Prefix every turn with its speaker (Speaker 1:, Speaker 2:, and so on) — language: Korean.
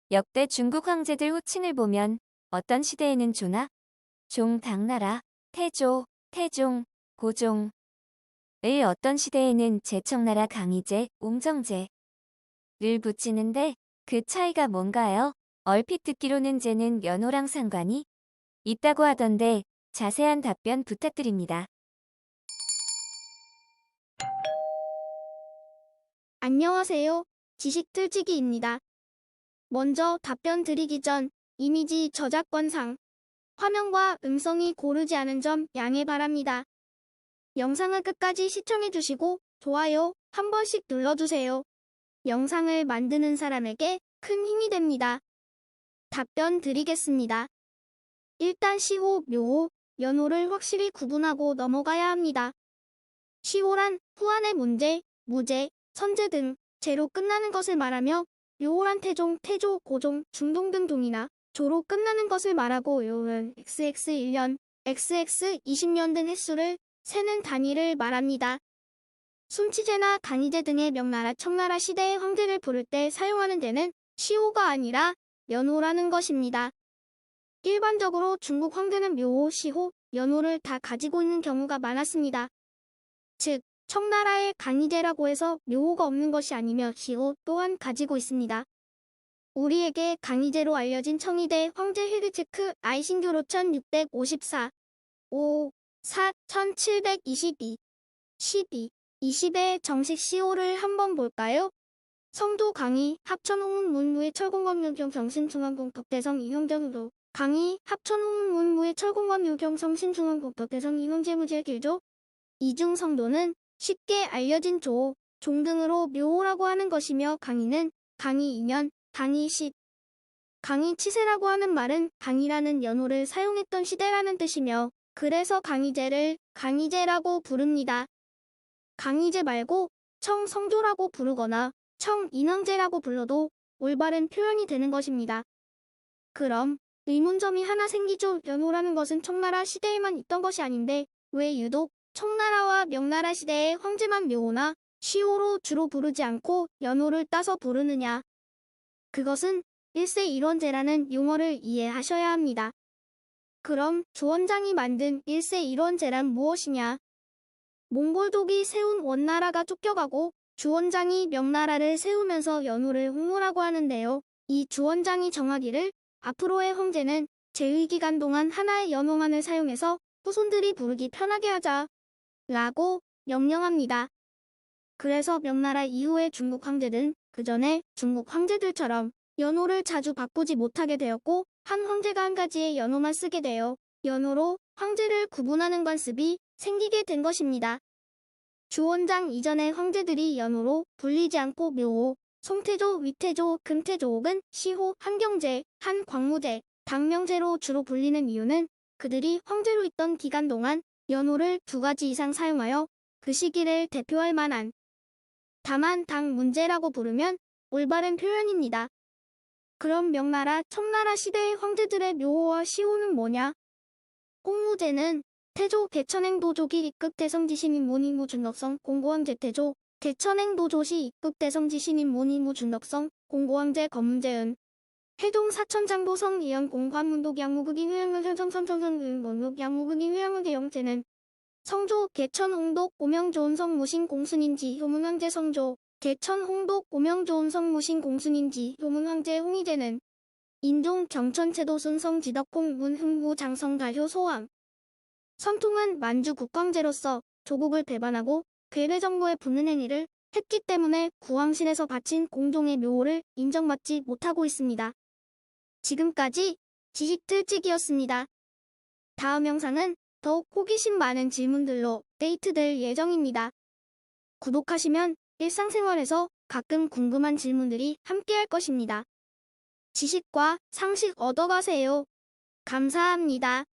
Speaker 1: 역대 중국 황제들 호칭을 보면 어떤 시대에는 조나, 종, 당나라, 태조, 태종, 고종, 을 어떤 시대에는 제청나라 강희제, 옹정제를 붙이는데 그 차이가 뭔가요? 얼핏 듣기로는 제는 연호랑 상관이 있다고 하던데 자세한 답변 부탁드립니다.
Speaker 2: 안녕하세요. 지식틀치기입니다. 먼저 답변 드리기 전 이미지 저작권상 화면과 음성이 고르지 않은 점 양해 바랍니다. 영상을 끝까지 시청해주시고 좋아요 한 번씩 눌러주세요. 영상을 만드는 사람에게 큰 힘이 됩니다. 답변 드리겠습니다. 일단 시호, 묘호, 연호를 확실히 구분하고 넘어가야 합니다. 시호란 후한의 문제, 무제, 선제 등 제로 끝나는 것을 말하며 묘호란 태종, 태조, 고종, 중동 등 동이나 조로 끝나는 것을 말하고 묘호는 XX 1년, XX 20년 등 횟수를 세는 단위를 말합니다. 순치제나 강희제 등의 명나라 청나라 시대의 황제를 부를 때 사용하는 제는 시호가 아니라 연호라는 것입니다. 일반적으로 중국 황제는 묘호, 시호, 연호를 다 가지고 있는 경우가 많았습니다. 즉, 청나라의 강희제라고 해서 묘호가 없는 것이 아니며 시호 또한 가지고 있습니다. 우리에게 강희제로 알려진 청희대 황제 헤르체크 아이신교로 1654, 5, 4, 1722, 12, 20의 정식 시호를 한번 볼까요? 성도 강희, 합천 홍문무의 철공원 유경 정신중앙공 덕대성 이형정도 강희, 합천 홍문무의 철공원 유경 정신중앙공 덕대성 이형제무제 길조 이중 성도는 쉽게 알려진 조, 종 등으로 묘호라고 하는 것이며 강희는 강희 2년, 강희 10, 강희 치세라고 하는 말은 강희라는 연호를 사용했던 시대라는 뜻이며 그래서 강희제를 강희제라고 부릅니다. 강희제 말고 청성조라고 부르거나 청인왕제라고 불러도 올바른 표현이 되는 것입니다. 그럼 의문점이 하나 생기죠. 연호라는 것은 청나라 시대에만 있던 것이 아닌데 왜 유독 청나라와 명나라 시대의 황제만 묘호나 시호로 주로 부르지 않고 연호를 따서 부르느냐. 그것은 일세일원제라는 용어를 이해하셔야 합니다. 그럼 주원장이 만든 일세일원제란 무엇이냐? 몽골독이 세운 원나라가 쫓겨가고 주원장이 명나라를 세우면서 연호를 홍무라고 하는데요. 이 주원장이 정하기를 앞으로의 황제는 제위기간 동안 하나의 연호만을 사용해서 후손들이 부르기 편하게 하자 라고 명령합니다. 그래서 명나라 이후의 중국 황제들은 그 전에 중국 황제들처럼 연호를 자주 바꾸지 못하게 되었고 한 황제가 한 가지의 연호만 쓰게 되어 연호로 황제를 구분하는 관습이 생기게 된 것입니다. 주원장 이전의 황제들이 연호로 불리지 않고 묘호, 송태조, 위태조, 금태조 혹은 시호, 한경제, 한광무제, 당명제로 주로 불리는 이유는 그들이 황제로 있던 기간 동안 연호를 두 가지 이상 사용하여 그 시기를 대표할 만한 다만 당 문제라고 부르면 올바른 표현입니다. 그럼 명나라, 청나라 시대의 황제들의 묘호와 시호는 뭐냐? 홍무제는 태조 대천행도조기 입국 대성지신인 모니무 준덕성 공고왕제 태조 대천행도조시 입국 대성지신인 모니무 준덕성 공고왕제 검문제은 해동 사천장도성 이연 공관문독 양무국이 회양을 현성선천선 원국 양무국이 회양을 대영제는 성조 개천홍독 오명조은성 무신 공순인지 효문황제 성조 개천홍독 오명조은성 무신 공순인지 효문황제 홍희제는 인종 경천채도 순성 지덕공 문흥무 장성 가효 소왕 선통은 만주 국왕제로서 조국을 배반하고 괴뢰 정부에 붙는 행위를 했기 때문에 구왕신에서 바친 공종의 묘호를 인정받지 못하고 있습니다. 지금까지 지식틀치기였습니다. 다음 영상은 더욱 호기심 많은 질문들로 업데이트될 예정입니다. 구독하시면 일상생활에서 가끔 궁금한 질문들이 함께할 것입니다. 지식과 상식 얻어가세요. 감사합니다.